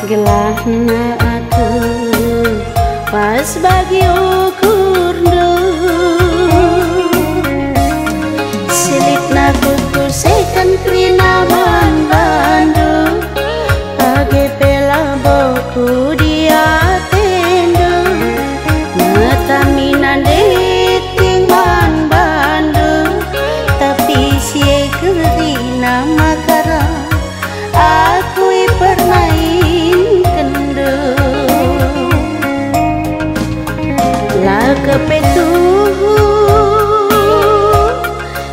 Gelahna aku pas bagi ukur silitna kuku sekan krina bandu age pela boku dia tendo metaminan deting bandu tapi sie kerina makara aku permain kendo la kepetuh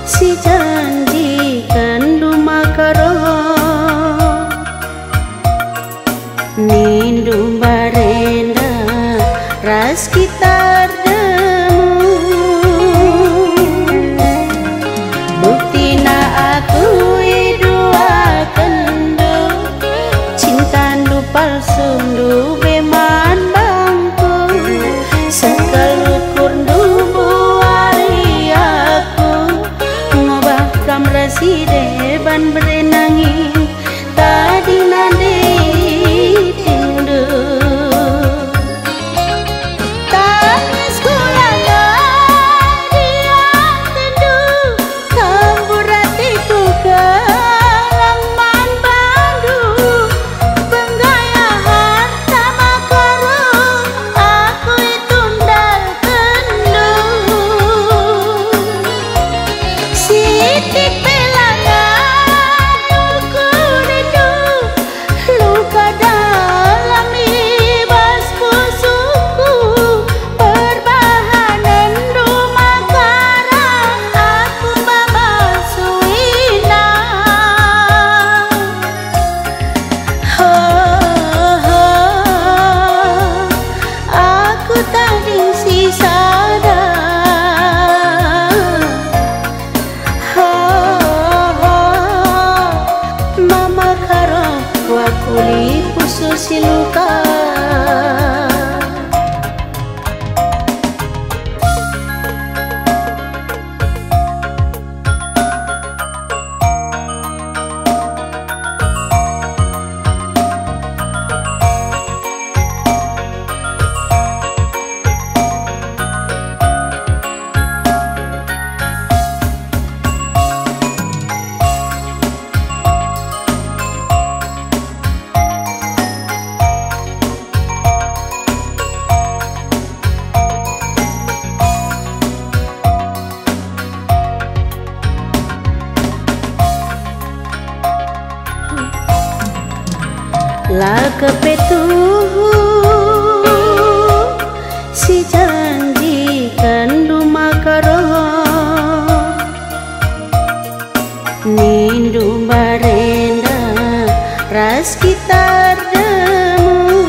si janji kandu makaro nindu barenda ras kitar demu buktina aku dua kendo cinta ndu palsu ndu beman bangku sekalukur ndu buari aku ngobah kam reside ban berenangi tadi nande tindu tangis kulana dia tindu kabur hatiku kalang man bandu penggaya harta makaro aku itundal kendu sitik pelana luka dalam ibas pusuku perbahanan rumah karang aku babasuina aku tadi sisada mama karo wakuli khusus luka la kepetuh si janji kandu makaro nindu barenda ras kitar demu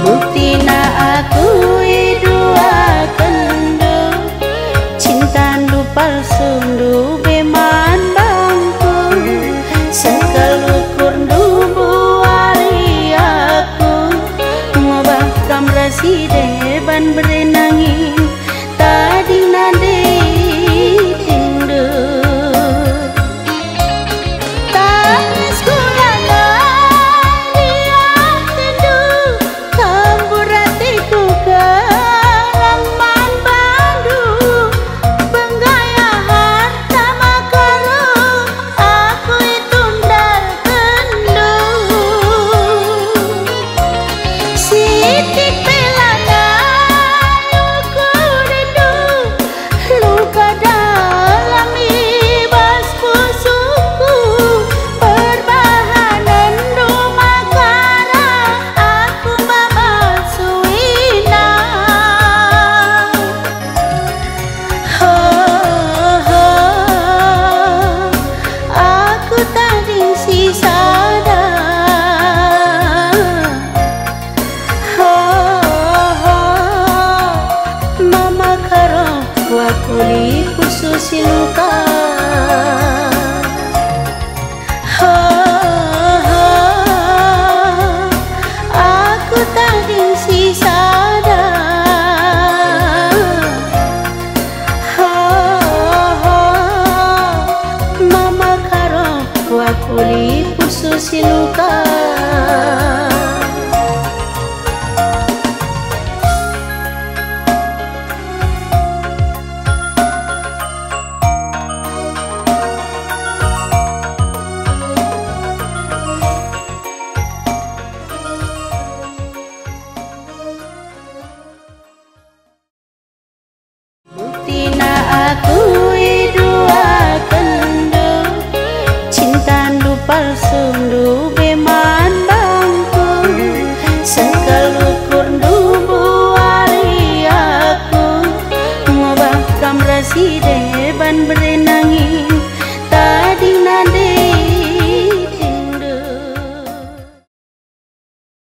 buktina aku dua kendo cinta ndu palsu ndu beman bangku sekalukur ndu buah khusus luka